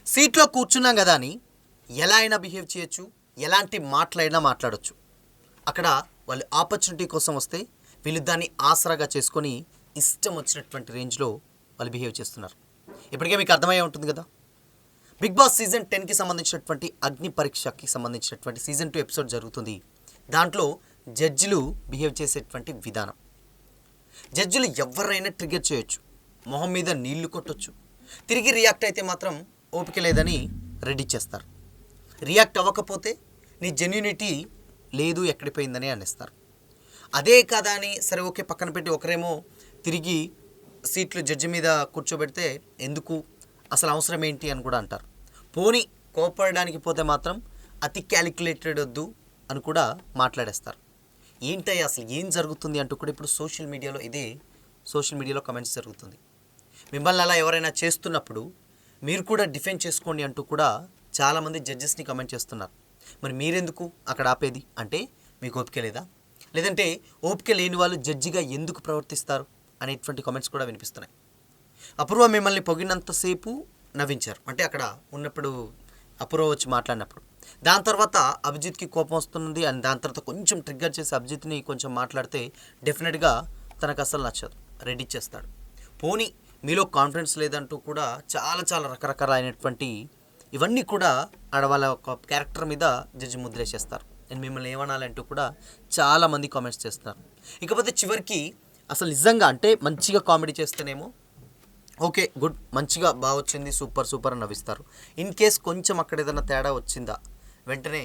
సీట్లో కూర్చున్నాం కదా అని ఎలా అయినా బిహేవ్ చేయొచ్చు, ఎలాంటి మాటలైనా మాట్లాడొచ్చు. అక్కడ వాళ్ళు ఆపర్చునిటీ కోసం వస్తే వీళ్ళు దాన్ని ఆసరాగా చేసుకొని ఇష్టం వచ్చినటువంటి రేంజ్లో వాళ్ళు బిహేవ్ చేస్తున్నారు. ఇప్పటికే మీకు అర్థమయ్యే ఉంటుంది కదా. బిగ్ బాస్ సీజన్ 10కి సంబంధించినటువంటి అగ్ని పరీక్షకి సంబంధించినటువంటి సీజన్ 2 ఎపిసోడ్ జరుగుతుంది. దాంట్లో జడ్జిలు బిహేవ్ చేసేటువంటి విధానం, జడ్జిలు ఎవరైనా ట్రిగర్ చేయొచ్చు, మొహం మీద నీళ్లు కొట్టొచ్చు, తిరిగి రియాక్ట్ అయితే మాత్రం ఓపిక లేదని రెడీ చేస్తారు. రియాక్ట్ అవ్వకపోతే నీ జెన్యూనిటీ లేదు, ఎక్కడిపోయిందని అనేస్తారు. అదే కదా అని సరే ఓకే పక్కన పెట్టి ఒకరేమో తిరిగి సీట్లు జడ్జి మీద కూర్చోబెడితే ఎందుకు, అసలు అవసరం ఏంటి అని కూడా అంటారు. పోనీ కోపడడానికి పోతే మాత్రం అతి క్యాలిక్యులేటెడ్ వద్దు అని కూడా మాట్లాడేస్తారు. ఏంటయ్యా అసలు ఏం జరుగుతుంది అంటూ కూడా ఇప్పుడు సోషల్ మీడియాలో కమెంట్స్ జరుగుతుంది. మిమ్మల్ని అలా ఎవరైనా చేస్తున్నప్పుడు మీరు కూడా డిఫెండ్ చేసుకోండి అంటూ కూడా చాలామంది జడ్జెస్ని కమెంట్ చేస్తున్నారు. మరి మీరెందుకు అక్కడ ఆపేది? అంటే మీకు ఓపిక లేదా, లేదంటే ఓపిక లేని వాళ్ళు జడ్జిగా ఎందుకు ప్రవర్తిస్తారు అనేటువంటి కామెంట్స్ కూడా వినిపిస్తున్నాయి. అపూర్వ మిమ్మల్ని పొగినంతసేపు నవ్వించారు, అంటే అక్కడ ఉన్నప్పుడు అపూర్వ వచ్చి మాట్లాడినప్పుడు. దాని తర్వాత అభిజిత్కి కోపం వస్తుంది అండ్ దాని తర్వాత కొంచెం ట్రిగ్గర్ చేసి అభిజిత్ని కొంచెం మాట్లాడితే డెఫినెట్గా తనకు అసలు నచ్చదు, రెడీ చేస్తాడు. పోనీ మీలో కాన్ఫిడెన్స్ లేదంటూ కూడా చాలా రకరకాలైనటువంటి ఇవన్నీ కూడా ఆడవాళ్ళ ఒక క్యారెక్టర్ మీద జడ్జి ముద్రేసేస్తారు. నేను మిమ్మల్ని ఏమనాలంటూ కూడా చాలామంది కామెంట్స్ చేస్తున్నారు. ఇకపోతే చివరికి అసలు నిజంగా అంటే మంచిగా కామెడీ చేస్తేనేమో ఓకే గుడ్, మంచిగా బాగా వచ్చింది, సూపర్ అని నవ్విస్తారు. ఇన్ కేస్ కొంచెం అక్కడ ఏదైనా తేడా వచ్చిందా వెంటనే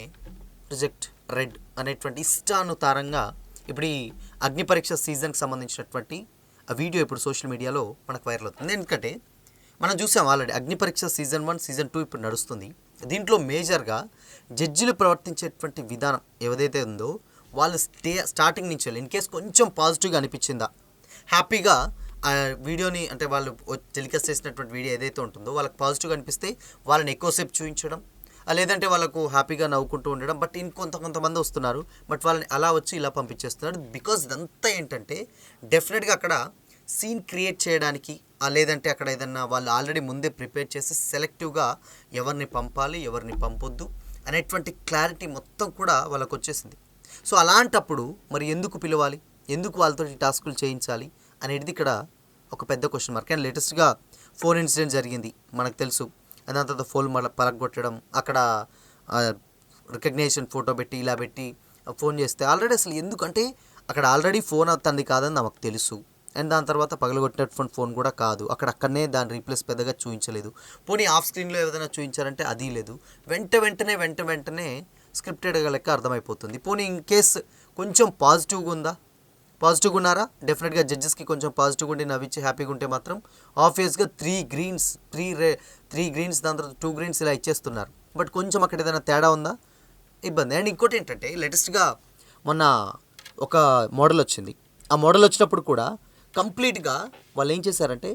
రిజెక్ట్, రెడ్ అనేటువంటి ఇష్టానుసారంగా ఇప్పుడు ఈ అగ్ని పరీక్ష సీజన్కి సంబంధించినటువంటి ఆ వీడియో ఇప్పుడు సోషల్ మీడియాలో మనకు వైరల్ అవుతుంది. ఎందుకంటే మనం చూసాం ఆల్రెడీ అగ్ని పరీక్ష సీజన్ 1 సీజన్ 2 ఇప్పుడు నడుస్తుంది. దీంట్లో మేజర్గా జడ్జిలు ప్రవర్తించేటువంటి విధానం ఏదైతే ఉందో వాళ్ళు స్టార్టింగ్ నుంచి ఇన్ కేస్ కొంచెం పాజిటివ్గా అనిపించిందా, హ్యాపీగా ఆ వీడియోని అంటే వాళ్ళు టెలికాస్ట్ చేసినటువంటి వీడియో ఏదైతే ఉంటుందో వాళ్ళకి పాజిటివ్గా అనిపిస్తే వాళ్ళని ఎక్కువసేపు చూపించడం, లేదంటే వాళ్ళకు హ్యాపీగా నవ్వుకుంటూ ఉండడం. బట్ కొంతమంది వస్తున్నారు బట్ వాళ్ళని అలా వచ్చి ఇలా పంపించేస్తున్నారు. బికాజ్ ఇదంతా ఏంటంటే డెఫినెట్గా అక్కడ సీన్ క్రియేట్ చేయడానికి, లేదంటే అక్కడ ఏదన్నా వాళ్ళు ఆల్రెడీ ముందే ప్రిపేర్ చేసి సెలెక్టివ్గా ఎవరిని పంపాలి ఎవరిని పంపొద్దు అనేటువంటి క్లారిటీ మొత్తం కూడా వాళ్ళకు వచ్చేసింది. సో అలాంటప్పుడు మరి ఎందుకు పిలవాలి, ఎందుకు వాళ్ళతో టాస్కులు చేయించాలి అనేది ఇక్కడ ఒక పెద్ద క్వశ్చన్ మార్క్. అండ్ లేటెస్ట్గా ఫోన్ ఇన్సిడెంట్ జరిగింది మనకు తెలుసు. దాని తర్వాత ఫోన్ పలగొట్టడం, అక్కడ రికగ్నేషన్ ఫోటో పెట్టి ఇలా పెట్టి ఫోన్ చేస్తే ఆల్రెడీ అసలు ఎందుకంటే అక్కడ ఆల్రెడీ ఫోన్ అవుతుంది కాదని నాకు తెలుసు. అండ్ దాని తర్వాత పగలగొట్టినటువంటి ఫోన్ కూడా కాదు, అక్కడనే దాని రీప్లేస్ పెద్దగా చూపించలేదు. పోనీ ఆఫ్ స్క్రీన్లో ఏదైనా చూపించారంటే అది లేదు. వెంటనే స్క్రిప్టెడ్గా లెక్క అర్థమైపోతుంది. పోనీ ఇన్ కేస్ కొంచెం పాజిటివ్గా ఉన్నారా, డెఫినెట్గా జడ్జెస్కి కొంచెం పాజిటివ్గా ఉండి నవ్వించి హ్యాపీగా ఉంటే మాత్రం ఆబ్వియస్గా 3 గ్రీన్స్ దాని తర్వాత 2 గ్రీన్స్ ఇలా ఇచ్చేస్తున్నారు. బట్ కొంచెం అక్కడ ఏదైనా తేడా ఉందా, ఇబ్బంది. అండ్ ఇంకోటి ఏంటంటే లేటెస్ట్గా మొన్న ఒక మోడల్ వచ్చింది. ఆ మోడల్ వచ్చినప్పుడు కూడా కంప్లీట్గా వాళ్ళు ఏం చేశారంటే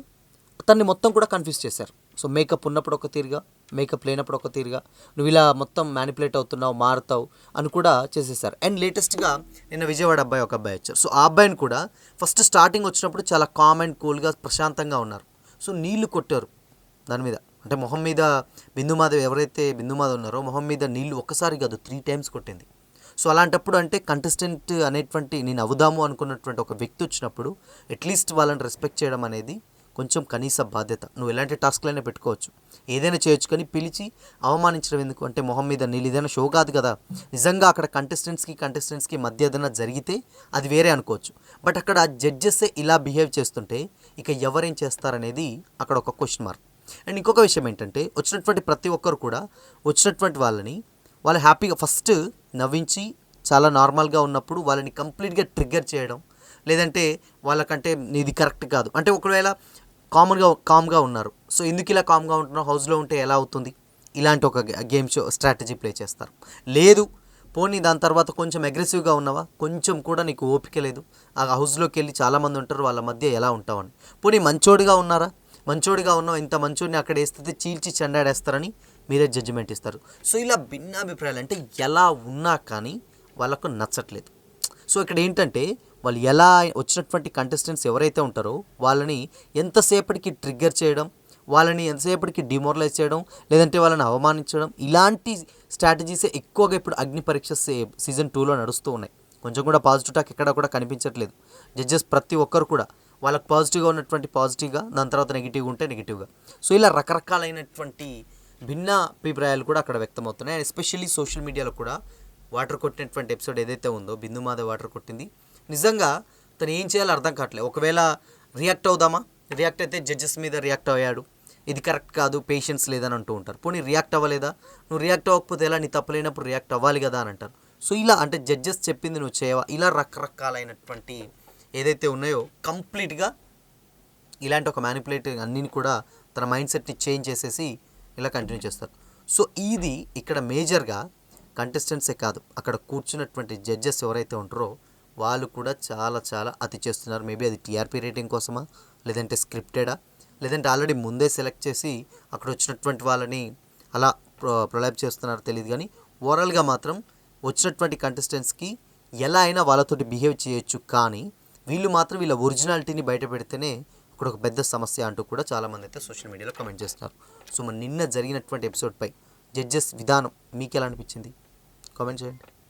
అతన్ని మొత్తం కూడా కన్ఫ్యూజ్ చేశారు. సో మేకప్ ఉన్నప్పుడు ఒక తీరుగా, మేకప్ లేనప్పుడు ఒక తీరుగా, నువ్వు ఇలా మొత్తం మ్యానిపులేట్ అవుతున్నావు, మారుతావు అని కూడా చేసేసారు. అండ్ లేటెస్ట్గా నిన్న విజయవాడ ఒక అబ్బాయి వచ్చారు. సో ఆ అబ్బాయిని కూడా ఫస్ట్ స్టార్టింగ్ వచ్చినప్పుడు చాలా కామ్ అండ్ కూల్గా ప్రశాంతంగా ఉన్నారు. సో నీళ్లు కొట్టారు దాని మీద, అంటే మొహం మీద ఎవరైతే బిందుమాధవ్ ఉన్నారో మొహం మీద నీళ్లు ఒక్కసారి కాదు 3 times కొట్టింది. సో అలాంటప్పుడు అంటే కంటెస్టెంట్ అనేటువంటి నేను అవుదాము అనుకున్నటువంటి ఒక వ్యక్తి వచ్చినప్పుడు అట్లీస్ట్ వాళ్ళని రెస్పెక్ట్ చేయడం అనేది కొంచెం కనీస బాధ్యత. నువ్వు ఎలాంటి టాస్క్లైనా పెట్టుకోవచ్చు, ఏదైనా చేయొచ్చు, కానీ పిలిచి అవమానించడం ఎందుకు? అంటే మొహం మీద నీళ్ళు ఏదైనా షో కాదు కదా. నిజంగా అక్కడ కంటెస్టెంట్స్కి మధ్య ఏదైనా జరిగితే అది వేరే అనుకోవచ్చు. బట్ అక్కడ జడ్జెస్సే ఇలా బిహేవ్ చేస్తుంటే ఇక ఎవరేం చేస్తారనేది అక్కడ ఒక క్వశ్చన్ మార్క్. అండ్ ఇంకొక విషయం ఏంటంటే వచ్చినటువంటి ప్రతి ఒక్కరు కూడా వచ్చినటువంటి వాళ్ళు హ్యాపీగా ఫస్ట్ నవ్వించి చాలా నార్మల్గా ఉన్నప్పుడు వాళ్ళని కంప్లీట్గా ట్రిగ్గర్ చేయడం, లేదంటే వాళ్ళకంటే ఇది కరెక్ట్ కాదు అంటే ఒకవేళ కామ్గా ఉన్నారు, సో ఎందుకు ఇలా కామ్గా ఉంటున్నావు, హౌస్లో ఉంటే ఎలా అవుతుంది, ఇలాంటి ఒక గేమ్ షో స్ట్రాటజీ ప్లే చేస్తారు. లేదు పోనీ దాని తర్వాత కొంచెం అగ్రెసివ్గా ఉన్నావా, కొంచెం కూడా నీకు ఓపిక లేదు, ఆ హౌస్లోకి వెళ్ళి చాలామంది ఉంటారు వాళ్ళ మధ్య ఎలా ఉంటావని. పోనీ మంచోడిగా ఉన్నావు, ఇంత మంచోడిని అక్కడ వేస్తే చీల్చి చెండాడేస్తారని మీరే జడ్జిమెంట్ ఇస్తారు. సో ఇలా భిన్నాభిప్రాయాలు అంటే ఎలా ఉన్నా కానీ వాళ్ళకు నచ్చట్లేదు. సో ఇక్కడ ఏంటంటే వాళ్ళు ఎలా వచ్చినటువంటి కంటెస్టెంట్స్ ఎవరైతే ఉంటారో వాళ్ళని ఎంతసేపటికి ట్రిగ్గర్ చేయడం, వాళ్ళని ఎంతసేపటికి డిమోరలైజ్ చేయడం, లేదంటే వాళ్ళని అవమానించడం, ఇలాంటి స్ట్రాటజీసే ఎక్కువగా ఇప్పుడు అగ్ని పరీక్ష సీజన్ 2లో నడుస్తూ ఉన్నాయి. కొంచెం కూడా పాజిటివ్ టాక్ ఎక్కడ కూడా కనిపించట్లేదు. జడ్జెస్ ప్రతి ఒక్కరు కూడా వాళ్ళకి పాజిటివ్గా ఉన్నటువంటి పాజిటివ్గా, దాని తర్వాత నెగిటివ్గా ఉంటే నెగిటివ్గా. సో ఇలా రకరకాలైనటువంటి భిన్న అభిప్రాయాలు కూడా అక్కడ వ్యక్తమవుతున్నాయి. అండ్ ఎస్పెషల్లీ సోషల్ మీడియాలో కూడా వాటర్ కొట్టినటువంటి ఎపిసోడ్ ఏదైతే ఉందో, బిందు మాధవ్ వాటర్ కొట్టింది, నిజంగా తను ఏం చేయాలో అర్థం కావట్లేదు. ఒకవేళ రియాక్ట్ అవుదామా, రియాక్ట్ అయితే జడ్జెస్ మీద రియాక్ట్ అయ్యాడు, ఇది కరెక్ట్ కాదు, పేషెన్స్ లేదని అంటూ ఉంటారు. పోనీ రియాక్ట్ అవ్వలేదా, నువ్వు రియాక్ట్ అవ్వకపోతే ఎలా, నీ తప్పలేనప్పుడు రియాక్ట్ అవ్వాలి కదా అని అంటారు. సో ఇలా అంటే జడ్జెస్ చెప్పింది నువ్వు చేయవా, ఇలా రకరకాలైనటువంటి ఏదైతే ఉన్నాయో కంప్లీట్గా ఇలాంటి ఒక మ్యానిపులేటివ్ అన్నిని కూడా తన మైండ్ సెట్ని చేంజ్ చేసేసి ఇలా కంటిన్యూ చేస్తారు. సో ఇది ఇక్కడ మేజర్గా కంటెస్టెంట్సే కాదు, అక్కడ కూర్చున్నటువంటి జడ్జెస్ ఎవరైతే ఉంటారో వాళ్ళు కూడా చాలా చాలా అతి చేస్తున్నారు. మేబీ అది టీఆర్పీ రేటింగ్ కోసమా, లేదంటే స్క్రిప్టెడా, లేదంటే ఆల్రెడీ ముందే సెలెక్ట్ చేసి అక్కడ వచ్చినటువంటి వాళ్ళని అలా ప్రొలైబ్ చేస్తున్నారో తెలియదు. కానీ ఓవరాల్గా మాత్రం వచ్చినటువంటి కంటెస్టెంట్స్కి ఎలా అయినా వాళ్ళతోటి బిహేవ్ చేయొచ్చు, కానీ వీళ్ళు మాత్రం వీళ్ళ ఒరిజినాలిటీని బయట పెడితేనే ఇక్కడ ఒక పెద్ద సమస్య అంటూ కూడా చాలామంది అయితే సోషల్ మీడియాలో కమెంట్ చేస్తున్నారు. సో మన నిన్న జరిగినటువంటి ఎపిసోడ్పై జడ్జెస్ విధానం మీకు ఎలా అనిపించింది, కామెంట్ చేయండి.